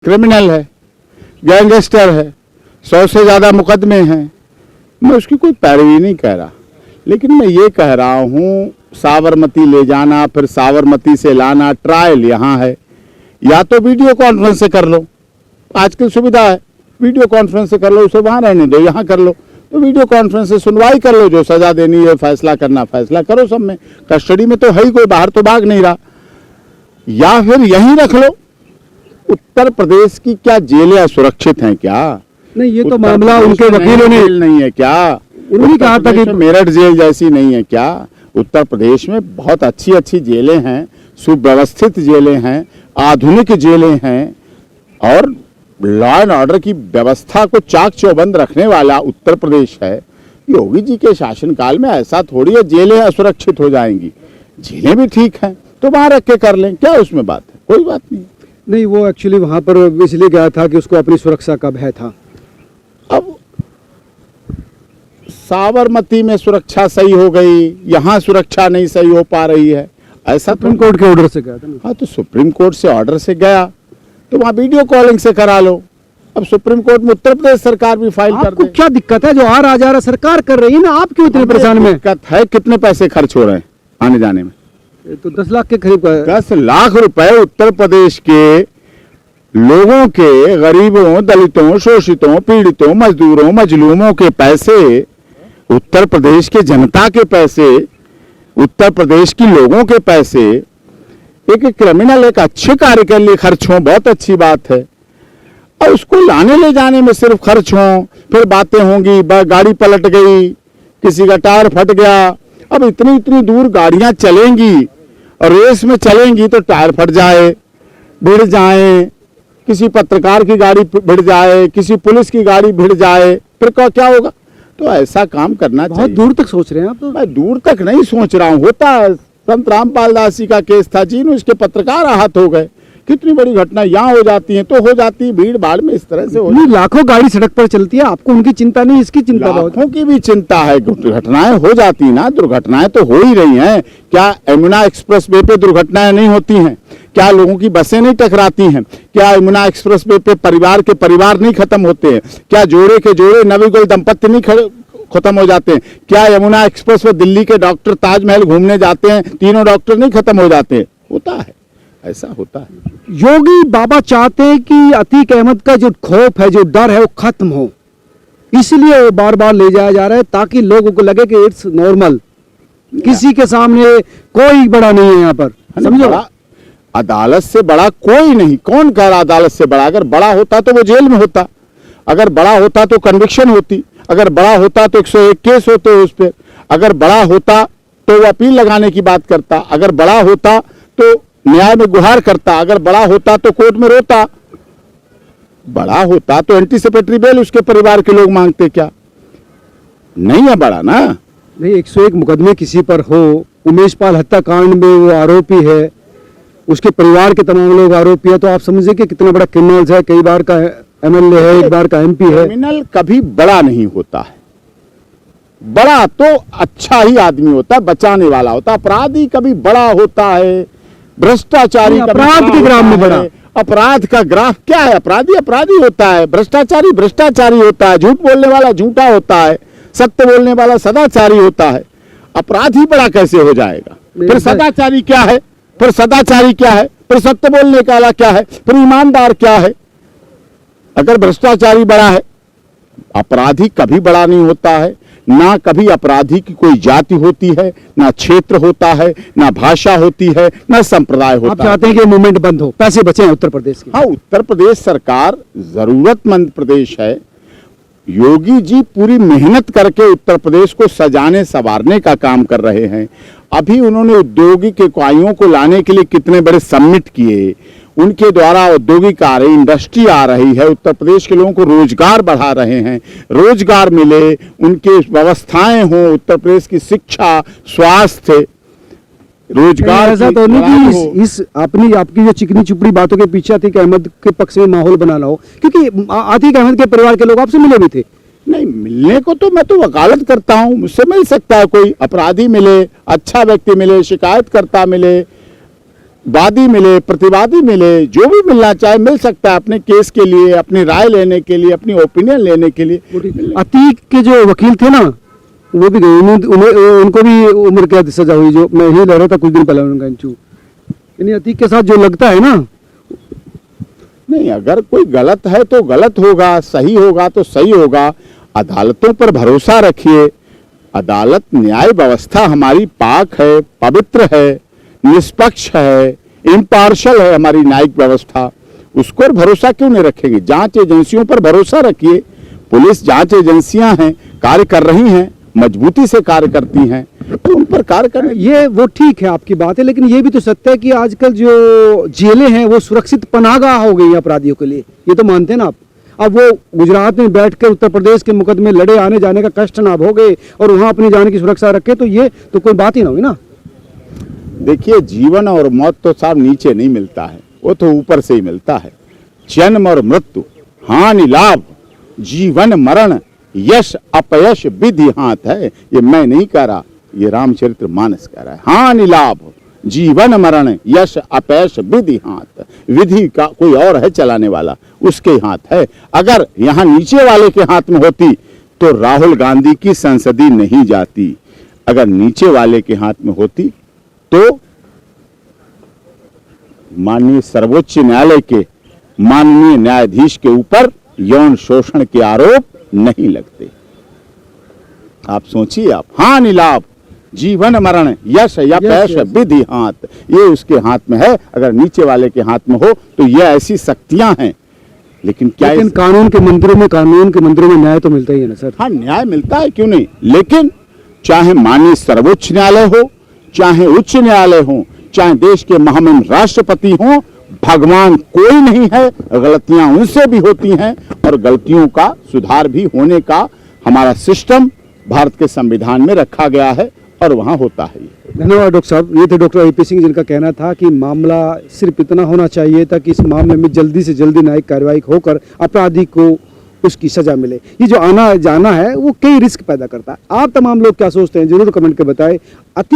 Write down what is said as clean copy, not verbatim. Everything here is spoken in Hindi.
क्रिमिनल है, गैंगस्टर है, 100 से ज़्यादा मुकदमे हैं। मैं उसकी कोई पैरवी नहीं कह रहा, लेकिन मैं ये कह रहा हूँ साबरमती ले जाना फिर साबरमती से लाना, ट्रायल यहाँ है, या तो वीडियो कॉन्फ्रेंस से कर लो, आजकल सुविधा है, वीडियो कॉन्फ्रेंस से कर लो, उसे वहाँ रहने दो, यहाँ कर लो, तो वीडियो कॉन्फ्रेंस से सुनवाई कर लो, जो सजा देनी है फैसला करना फैसला करो सब में, कस्टडी में तो है ही, कोई बाहर तो भाग नहीं रहा, या फिर यहीं रख लो। उत्तर प्रदेश की क्या जेलें सुरक्षित हैं क्या? नहीं, ये तो मामला उनके वकीलों ने नहीं है क्या? उन्होंने कहा था कि मेरठ जेल जैसी नहीं है क्या? उत्तर प्रदेश में बहुत अच्छी अच्छी जेलें हैं, सुव्यवस्थित जेलें हैं, आधुनिक जेलें हैं, और लॉ एंड ऑर्डर की व्यवस्था को चाक चौबंद रखने वाला उत्तर प्रदेश है। योगी जी के शासनकाल में ऐसा थोड़ी है जेलें असुरक्षित हो जाएंगी, जेलें भी ठीक हैं तो वहां रख के कर लें, क्या उसमें बात है? कोई बात नहीं। नहीं, वो एक्चुअली वहां पर इसलिए गया था कि उसको अपनी सुरक्षा का भय था। अब साबरमती में सुरक्षा सही हो गई, यहाँ सुरक्षा नहीं सही हो पा रही है, ऐसा सुप्रीम कोर्ट के ऑर्डर से गया था ना। हाँ, तो सुप्रीम कोर्ट से ऑर्डर से गया तो वहाँ वीडियो कॉलिंग से करा लो। अब सुप्रीम कोर्ट में उत्तर प्रदेश सरकार भी फाइल कर दे। क्या दिक्कत है? जो आ रहा सरकार कर रही है ना, आप क्यों इतने परेशान में? दिक्कत है, कितने पैसे खर्च हो रहे हैं आने जाने में? तो 10 लाख के करीब का है। 10 लाख रुपए उत्तर प्रदेश के लोगों के, गरीबों, दलितों, शोषितों, पीड़ितों, मजदूरों, मजलूमों के पैसे, उत्तर प्रदेश के जनता के पैसे, उत्तर प्रदेश की लोगों के पैसे एक क्रिमिनल एक अच्छे कार्य के लिए खर्च हो, बहुत अच्छी बात है। और उसको लाने ले जाने में सिर्फ खर्च हो, फिर बातें होंगी, गाड़ी पलट गई, किसी का टायर फट गया। अब इतनी इतनी दूर गाड़ियां चलेंगी और रेस में चलेंगी तो टायर फट जाए, भिड़ जाए, किसी पत्रकार की गाड़ी भिड़ जाए, किसी पुलिस की गाड़ी भिड़ जाए, फिर क्या होगा? तो ऐसा काम करना चाहिए। बहुत दूर तक सोच रहे हैं आप तो। मैं दूर तक नहीं सोच रहा हूँ, होता है। संत रामपाल दास जी का केस था, जी उसके पत्रकार आहत हो गए, कितनी बड़ी घटना यहाँ हो जाती है, तो हो जाती है भीड़ भाड़ में, इस तरह से हो। लाखों गाड़ी सड़क पर चलती है, आपको उनकी चिंता नहीं, इसकी चिंता बहुत। लाखों की भी चिंता है, दुर्घटनाएं हो जाती है ना, दुर्घटनाएं तो हो ही रही हैं। क्या यमुना एक्सप्रेस वे पे दुर्घटनाएं नहीं होती हैं? क्या लोगों की बसें नहीं टकराती हैं? क्या यमुना एक्सप्रेस वे पे परिवार के परिवार नहीं खत्म होते हैं? क्या जोड़े के जोड़े नवीगुल दंपत्ति नहीं खत्म हो जाते हैं? क्या यमुना एक्सप्रेस में दिल्ली के डॉक्टर ताजमहल घूमने जाते हैं, तीनों डॉक्टर नहीं खत्म हो जाते हैं? होता है, ऐसा होता है। योगी बाबा चाहते हैं कि अतीक अहमद का जो खौफ है, जो डर है, वो खत्म हो, इसलिए वो बार बार ले जाया जा रहा है, ताकि लोगों को लगे कि इट्स नॉर्मल, किसी के सामने कोई बड़ा नहीं है यहाँ पर, समझो। अदालत से बड़ा कोई नहीं। कौन कह रहा अदालत से बड़ा? अगर बड़ा होता तो वो जेल में होता, अगर बड़ा होता तो कन्विक्शन होती, अगर बड़ा होता तो 101 केस होते उस पर, अगर बड़ा होता तो वो अपील लगाने की बात करता, अगर बड़ा होता तो न्याय में गुहार करता, अगर बड़ा होता तो कोर्ट में रोता, बड़ा होता तो एंटीसिपेटरी बेल उसके परिवार के लोग मांगते। क्या नहीं है बड़ा ना? नहीं, 101 मुकदमे किसी पर हो, उमेश पाल हत्याकांड में वो आरोपी है, उसके परिवार के तमाम लोग आरोपी है, तो आप समझिए कि कितना बड़ा क्रिमिनल है, कई बार का एमएलए है, एक बार का एमपी है। क्रिमिनल कभी बड़ा नहीं होता है, बड़ा तो अच्छा ही आदमी होता है, बचाने वाला होता है। अपराधी कभी बड़ा होता है, भ्रष्टाचारी अपराध के ग्राफ में बड़ा। अपराध का ग्राफ क्या है? अपराधी अपराधी होता है, भ्रष्टाचारी भ्रष्टाचारी होता है, झूठ बोलने वाला झूठा होता है, सत्य बोलने वाला सदाचारी होता है। अपराधी बड़ा कैसे हो जाएगा? फिर सदाचारी क्या है? फिर सदाचारी क्या है? फिर सत्य बोलने वाला क्या है? फिर ईमानदार क्या है? अगर भ्रष्टाचारी बड़ा है, अपराधी कभी बड़ा नहीं होता है। ना कभी अपराधी की कोई जाति होती है, ना क्षेत्र होता है, ना भाषा होती है, ना संप्रदाय होता है। आप चाहते हैं कि मूवमेंट बंद हो, पैसे बचे हैं उत्तर प्रदेश के? हाँ, उत्तर प्रदेश सरकार जरूरतमंद प्रदेश है। योगी जी पूरी मेहनत करके उत्तर प्रदेश को सजाने संवारने का काम कर रहे हैं। अभी उन्होंने औद्योगिक इकाइयों को लाने के लिए कितने बड़े समिट किए, उनके द्वारा औद्योगिक आ रही, इंडस्ट्री आ रही है, उत्तर प्रदेश के लोगों को रोजगार बढ़ा रहे हैं, रोजगार मिले, उनके व्यवस्थाएं हों, उत्तर प्रदेश की शिक्षा, स्वास्थ्य, रोजगार। ऐसा तो नहीं कि इस आपकी जो चिकनी चुपड़ी बातों के पीछे अतीक अहमद के पक्ष में माहौल बनाना हो, क्योंकि अतीक अहमद के परिवार के लोग आपसे मिले भी थे। नहीं, मिलने को तो मैं तो वकालत करता हूं, मुझसे मिल सकता है कोई अपराधी मिले, अच्छा व्यक्ति मिले, शिकायतकर्ता मिले, वादी मिले, प्रतिवादी मिले, जो भी मिलना चाहे मिल सकता है, अपने केस के लिए, अपनी राय लेने के लिए, अपनी ओपिनियन लेने के लिए। अतीक के जो वकील थे ना, वो भी गए, उनको भी उम्र कैद सजा हुई, जो मैं ही लड़ रहा था कुछ दिन पहले उनका इंचू। यानी अतीक के साथ जो लगता है ना, नहीं, अगर कोई गलत है तो गलत होगा, सही होगा तो सही होगा। अदालतों पर भरोसा रखिए। अदालत, न्याय व्यवस्था हमारी पाक है, पवित्र है, निष्पक्ष है, इम्पार्शल है हमारी न्यायिक व्यवस्था। उस पर भरोसा क्यों नहीं रखेंगे? जांच एजेंसियों पर भरोसा रखिए। पुलिस जांच एजेंसियां हैं, कार्य कर रही हैं, मजबूती से कार्य करती हैं, तो उन पर कार्य करने। ये वो ठीक है आपकी बात है, लेकिन ये भी तो सत्य है कि आजकल जो जेलें हैं वो सुरक्षित पनाहगाह हो गई हैं अपराधियों के लिए, ये तो मानते हैं ना आप। अब वो गुजरात में बैठकर उत्तर प्रदेश के मुकदमे लड़े, आने जाने का कष्ट ना भोगे और वहां अपनी जान की सुरक्षा रखे, तो ये तो कोई बात ही ना हुई ना। देखिए, जीवन और मौत तो साहब नीचे नहीं मिलता है, वो तो ऊपर से ही मिलता है। जन्म और मृत्यु, हानि लाभ, जीवन मरण, यश अपयश विधि हाथ है। ये मैं नहीं कह रहा, ये रामचरितमानस कह रहा है। हानि लाभ, जीवन मरण, यश अपयश विधि हाथ। विधि का कोई और है चलाने वाला, उसके हाथ है। अगर यहाँ नीचे वाले के हाथ में होती तो राहुल गांधी की संसदी नहीं जाती। अगर नीचे वाले के हाथ में होती तो माननीय सर्वोच्च न्यायालय के माननीय न्यायाधीश के ऊपर यौन शोषण के आरोप नहीं लगते। आप सोचिए, आप हानि लाभ, जीवन मरण, यश या पैश विधि हाथ, ये उसके हाथ में है। अगर नीचे वाले के हाथ में हो तो ये ऐसी शक्तियां हैं। लेकिन क्या कानून के मंदिरों में न्याय तो मिलता ही है ना सर। हाँ, न्याय मिलता है, क्यों नहीं। लेकिन चाहे माननीय सर्वोच्च न्यायालय हो, चाहे उच्च न्यायालय हो, चाहे देश के महामहिम राष्ट्रपति हो, भगवान कोई नहीं है। गलतियां उनसे भी होती हैं और गलतियों का सुधार भी होने का हमारा सिस्टम भारत के संविधान में रखा गया है और वहां होता है। धन्यवाद डॉक्टर साहब। ये थे डॉक्टर AP सिंह, जिनका कहना था कि मामला सिर्फ इतना होना चाहिए था कि इस मामले में जल्दी से जल्दी न्यायिक कार्रवाई होकर अपराधी को उसकी सजा मिले। ये जो आना जाना है वो कई रिस्क पैदा करता है। आप तमाम लोग क्या सोचते हैं जरूर कमेंट कर बताएं।